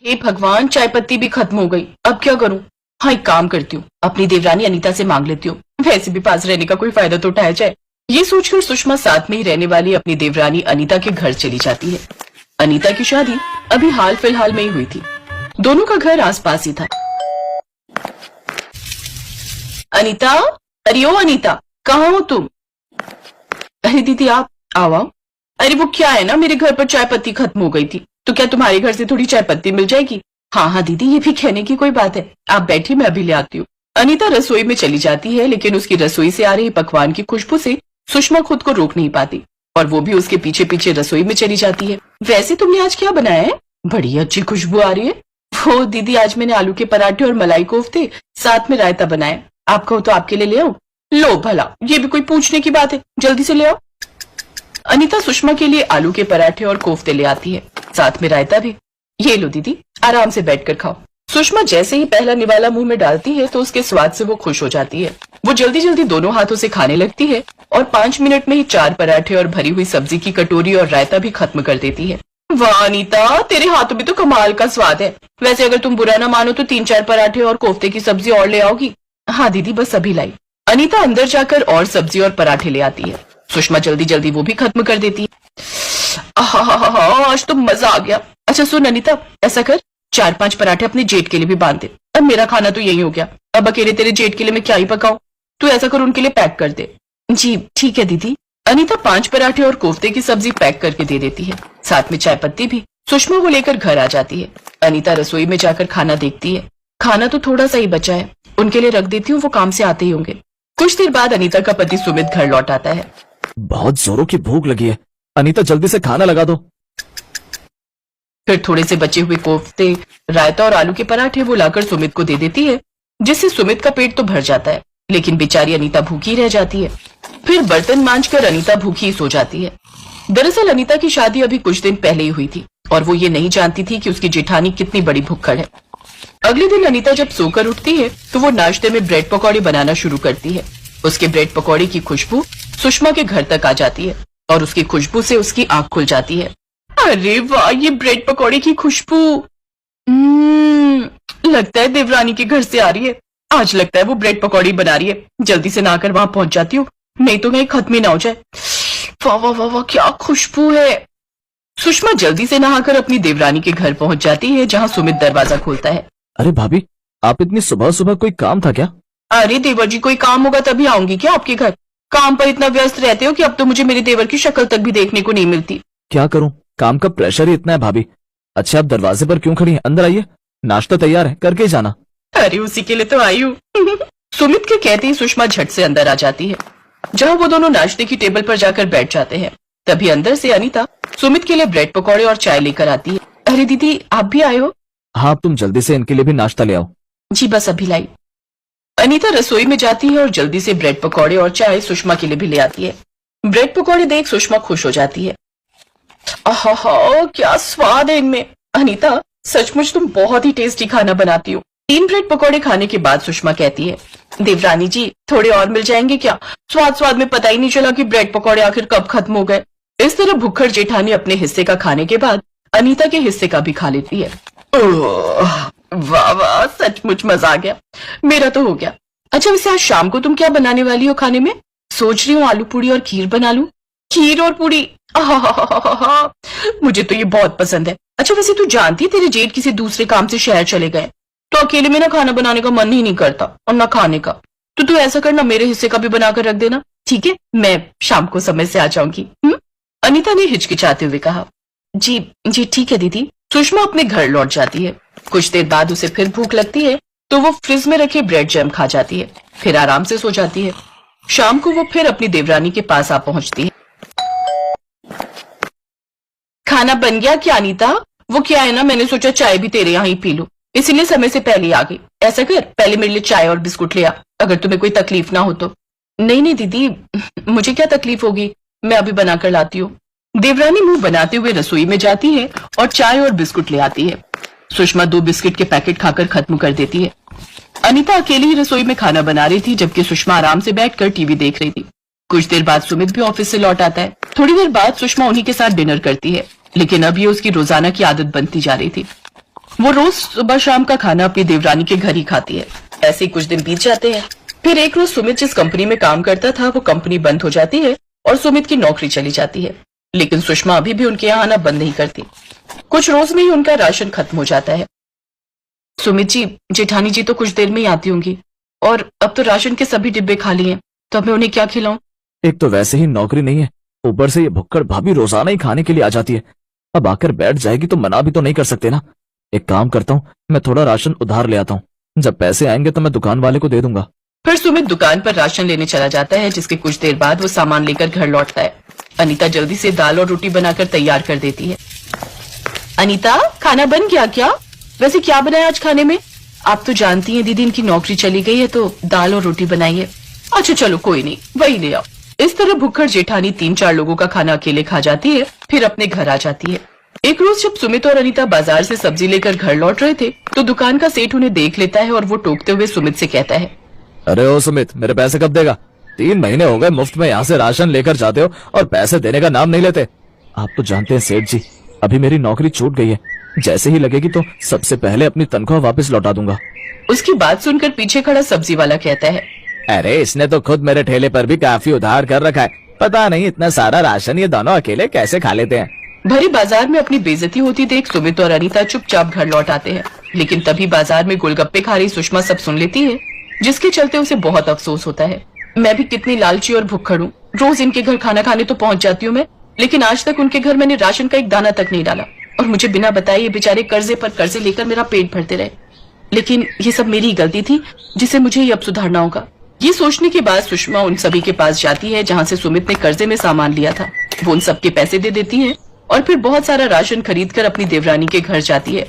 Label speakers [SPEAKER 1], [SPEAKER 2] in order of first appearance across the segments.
[SPEAKER 1] हे भगवान, चाय पत्ती भी खत्म हो गई, अब क्या करूं? हाँ, एक काम करती हूँ, अपनी देवरानी अनीता से मांग लेती हूँ, वैसे भी पास रहने का कोई फायदा तो उठाया जाए। ये सोचकर सुषमा साथ में ही रहने वाली अपनी देवरानी अनीता के घर चली जाती है। अनीता की शादी अभी हाल फिलहाल में ही हुई थी। दोनों का घर आसपास ही था। अनीता, अरे ओ अनीता, कहाँ हो तुम? अरे दीदी आप आओ। अरे वो क्या है ना, मेरे घर पर चाय पत्ती खत्म हो गई थी, तो क्या तुम्हारे घर से थोड़ी चाय पत्ती मिल जाएगी? हाँ हाँ दीदी, ये भी कहने की कोई बात है, आप बैठिए, मैं अभी ले आती हूँ। अनीता रसोई में चली जाती है, लेकिन उसकी रसोई से आ रही पकवान की खुशबू से सुषमा खुद को रोक नहीं पाती और वो भी उसके पीछे पीछे रसोई में चली जाती है। वैसे तुमने आज क्या बनाया है? बड़ी अच्छी खुशबू आ रही है। वो दीदी, आज मैंने आलू के पराठे और मलाई कोफ्ते साथ में रायता बनाया, आप कहो तो आपके लिए ले आओ? लो भला, ये भी कोई पूछने की बात है, जल्दी से ले आओ। अनीता सुषमा के लिए आलू के पराठे और कोफ्ते ले आती है, साथ में रायता भी। ये लो दीदी, आराम से बैठकर खाओ। सुषमा जैसे ही पहला निवाला मुंह में डालती है तो उसके स्वाद से वो खुश हो जाती है। वो जल्दी जल्दी दोनों हाथों से खाने लगती है और 5 मिनट में ही 4 पराठे और भरी हुई सब्जी की कटोरी और रायता भी खत्म कर देती है। वाह अनीता, तेरे हाथों में तो कमाल का स्वाद है। वैसे अगर तुम बुरा ना मानो तो 3-4 पराठे और कोफ्ते की सब्जी और ले आओगी? हाँ दीदी, बस अभी लाई। अनीता अंदर जाकर और सब्जी और पराठे ले आती है। सुषमा जल्दी जल्दी वो भी खत्म कर देती है। आज तो मजा आ गया। अच्छा सुन अनीता, ऐसा कर, 4-5 पराठे अपने जेठ के लिए भी बांध दे। अब मेरा खाना तो यही हो गया, अब अकेले तेरे जेठ के लिए मैं क्या ही पकाऊं? तू ऐसा कर, उनके लिए पैक कर दे। जी ठीक है दीदी। अनीता 5 पराठे और कोफ्ते की सब्जी पैक करके दे देती है, साथ में चाय पत्ती भी। सुषमा वो लेकर घर आ जाती है। अनीता रसोई में जाकर खाना देखती है। खाना तो थोड़ा सा ही बचा है, उनके लिए रख देती हूँ, वो काम से आते ही होंगे। कुछ देर बाद अनीता का पति सुमित घर लौट आता है।
[SPEAKER 2] बहुत जोरों की भूख लगी है, अनीता जल्दी से खाना लगा दो।
[SPEAKER 1] फिर थोड़े से बचे हुए कोफ्ते, रायता और आलू के पराठे वो लाकर सुमित को दे देती है, जिससे सुमित का पेट तो भर जाता है, लेकिन बेचारी अनीता भूखी रह जाती है। फिर बर्तन मांजकर अनीता भूखी सो जाती है। दरअसल अनीता की शादी अभी कुछ दिन पहले ही हुई थी और वो ये नहीं जानती थी कि उसकी जेठानी कितनी बड़ी भुक्कड़ है। अगले दिन अनीता जब सोकर उठती है तो वो नाश्ते में ब्रेड पकौड़े बनाना शुरू करती है। उसके ब्रेड पकौड़े की खुशबू सुषमा के घर तक आ जाती है और उसकी खुशबू से उसकी आंख खुल जाती है। अरे वाह, ये ब्रेड पकौड़े की खुशबू लगता है देवरानी के घर से आ रही है। आज लगता है वो ब्रेड पकौड़ी बना रही है। जल्दी से नहाकर वहां पहुंच जाती हूँ, नहीं तो कहीं खत्म ही ना हो जाए। वाह वाह वाह वाह, क्या खुशबू है। सुषमा जल्दी से नहाकर अपनी देवरानी के घर पहुंच जाती है, जहां सुमित दरवाजा खोलता है।
[SPEAKER 2] अरे भाभी, आप इतनी सुबह सुबह कोई काम था क्या?
[SPEAKER 1] अरे देवर जी, कोई काम होगा तभी आऊंगी क्या आपके घर? काम पर इतना व्यस्त रहते हो कि अब तो मुझे मेरे देवर की शक्ल तक भी देखने को नहीं मिलती।
[SPEAKER 2] क्या करूं, काम का प्रेशर ही इतना है भाभी। अच्छा, आप दरवाजे पर क्यों खड़ी हैं? अंदर आइए, नाश्ता तैयार है, करके ही जाना।
[SPEAKER 1] अरे उसी के लिए तो आई हूँ। सुमित के कहते ही सुषमा झट से अंदर आ जाती है, जहाँ वो दोनों नाश्ते की टेबल पर जाकर बैठ जाते हैं। तभी अंदर से अनीता सुमित के लिए ब्रेड पकौड़े और चाय लेकर आती है। अरे दीदी, आप भी आए हो?
[SPEAKER 2] हाँ, तुम जल्दी से इनके लिए भी नाश्ता ले आओ।
[SPEAKER 1] जी बस अभी लाई। अनीता रसोई में जाती है और जल्दी से ब्रेड पकौड़े और चाय सुषमा के लिए भी ले आती है। ब्रेड पकौड़े देख सुषमा खुश हो जाती है। आहा, क्या स्वाद है इनमें। अनीता, सचमुच तुम बहुत ही टेस्टी खाना बनाती हो। 3 ब्रेड पकौड़े खाने के बाद सुषमा कहती है, देवरानी जी थोड़े और मिल जाएंगे क्या? स्वाद स्वाद में पता ही नहीं चला कि ब्रेड पकौड़े आखिर कब खत्म हो गए। इस तरह भुक्खड़ जेठानी अपने हिस्से का खाने के बाद अनीता के हिस्से का भी खा लेती है। वाह वाह, सचमुच मजा आ गया, मेरा तो हो गया। अच्छा वैसे आज शाम को तुम क्या बनाने वाली हो खाने में? सोच रही हूँ आलू पूड़ी और खीर बना लूं। खीर और पूड़ी, मुझे तो ये बहुत पसंद है। अच्छा वैसे तू जानती है तेरे जेठ किसी दूसरे काम से शहर चले गए, तो अकेले में ना खाना बनाने का मन ही नहीं करता और ना खाने का। तो तू ऐसा करना, मेरे हिस्से का भी बनाकर रख देना, ठीक है? मैं शाम को समय से आ जाऊंगी। अनीता ने हिचकिचाते हुए कहा। जी जी ठीक है दीदी। सुषमा अपने घर लौट जाती है। कुछ देर बाद उसे फिर भूख लगती है तो वो फ्रिज में रखे ब्रेड जैम खा जाती है, फिर आराम से सो जाती है। शाम को वो फिर अपनी देवरानी के पास आ पहुंचती है। खाना बन गया क्या अनीता? वो क्या है ना, मैंने सोचा चाय भी तेरे यहाँ ही पी लूं, इसीलिए समय से पहले आ गई। ऐसा कर, पहले मेरे लिए चाय और बिस्कुट ले आ, अगर तुम्हें कोई तकलीफ ना हो तो। नहीं नहीं दीदी, मुझे क्या तकलीफ होगी, मैं अभी बनाकर लाती हूँ। देवरानी मुंह बनाते हुए रसोई में जाती है और चाय और बिस्कुट ले आती है। सुषमा 2 बिस्किट के पैकेट खाकर खत्म कर देती है। अनीता अकेली ही रसोई में खाना बना रही थी, जबकि सुषमा आराम से बैठकर टीवी देख रही थी। कुछ देर बाद सुमित भी ऑफिस से लौट आता है। थोड़ी देर बाद सुषमा उन्हीं के साथ डिनर करती है, लेकिन अब ये उसकी रोजाना की आदत बनती जा रही थी। वो रोज सुबह शाम का खाना अपनी देवरानी के घर ही खाती है। ऐसे ही कुछ दिन बीत जाते हैं। फिर एक रोज सुमित जिस कंपनी में काम करता था वो कंपनी बंद हो जाती है और सुमित की नौकरी चली जाती है। लेकिन सुषमा अभी भी उनके यहाँ आना बंद नहीं करती। कुछ रोज में ही उनका राशन खत्म हो जाता है। सुमित जी, जेठानी जी तो कुछ देर में ही आती होंगी और अब तो राशन के सभी डिब्बे खाली हैं, तो अब मैं उन्हें क्या खिलाऊं?
[SPEAKER 2] एक तो वैसे ही नौकरी नहीं है, ऊपर से ये भुक्कड़ भाभी रोजाना ही खाने के लिए आ जाती है। अब आकर बैठ जाएगी तो मना भी तो नहीं कर सकते ना। एक काम करता हूँ, मैं थोड़ा राशन उधार ले आता हूँ, जब पैसे आएंगे तो मैं दुकान वाले को दे दूंगा।
[SPEAKER 1] फिर सुमित दुकान पर राशन लेने चला जाता है, जिसके कुछ देर बाद वो सामान लेकर घर लौटता है। अनीता जल्दी से दाल और रोटी बनाकर तैयार कर देती है। अनीता, खाना बन गया क्या? वैसे क्या बनाया आज खाने में? आप तो जानती हैं दीदी इनकी नौकरी चली गई है, तो दाल और रोटी बनाई है। अच्छा चलो कोई नहीं, वही ले आओ। इस तरह भुक्खड़ जेठानी 3-4 लोगों का खाना अकेले खा जाती है, फिर अपने घर आ जाती है। एक रोज जब सुमित और अनीता बाजार से सब्जी लेकर घर लौट रहे थे तो दुकान का सेठ उन्हें देख लेता है और वो टोकते हुए सुमित से कहता है,
[SPEAKER 2] अरे ओ सुमित, मेरे पैसे कब देगा? 3 महीने हो गए मुफ्त में यहाँ से राशन लेकर जाते हो और पैसे देने का नाम नहीं लेते। आप तो जानते हैं सेठ जी, अभी मेरी नौकरी छूट गई है, जैसे ही लगेगी तो सबसे पहले अपनी तनख्वाह वापस लौटा दूंगा।
[SPEAKER 1] उसकी बात सुनकर पीछे खड़ा सब्जी वाला कहता है,
[SPEAKER 2] अरे इसने तो खुद मेरे ठेले पर भी काफी उधार कर रखा है, पता नहीं इतना सारा राशन ये दोनों अकेले कैसे खा लेते हैं।
[SPEAKER 1] भरी बाजार में अपनी बेइज्जती होती देख सुमित और अनीता चुपचाप घर लौट आते हैं। लेकिन तभी बाजार में गोलगप्पे खा रही सुषमा सब सुन लेती है, जिसके चलते उसे बहुत अफसोस होता है। मैं भी कितनी लालची और भुक्खड़ हूँ, रोज इनके घर खाना खाने तो पहुंच जाती हूँ मैं, लेकिन आज तक उनके घर मैंने राशन का एक दाना तक नहीं डाला और मुझे बिना बताए ये बेचारे कर्जे पर कर्जे लेकर मेरा पेट भरते रहे। लेकिन ये सब मेरी गलती थी, जिसे मुझे ही अब सुधारना होगा। ये सोचने के बाद सुषमा उन सभी के पास जाती है जहाँ से सुमित ने कर्जे में सामान लिया था। वो उन सबके पैसे दे देती है और फिर बहुत सारा राशन खरीद कर अपनी देवरानी के घर जाती है।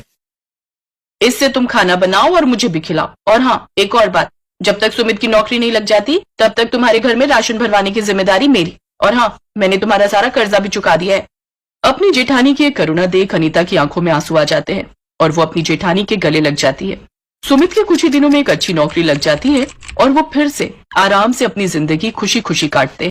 [SPEAKER 1] इससे तुम खाना बनाओ और मुझे भी खिलाओ। और हाँ, एक और बात, जब तक सुमित की नौकरी नहीं लग जाती तब तक तुम्हारे घर में राशन भरवाने की जिम्मेदारी मेरी। और हाँ, मैंने तुम्हारा सारा कर्जा भी चुका दिया है। अपनी जेठानी की करुणा देख अनीता की आंखों में आंसू आ जाते हैं और वो अपनी जेठानी के गले लग जाती है। सुमित के कुछ ही दिनों में एक अच्छी नौकरी लग जाती है और वो फिर से आराम से अपनी जिंदगी खुशी खुशी काटते हैं।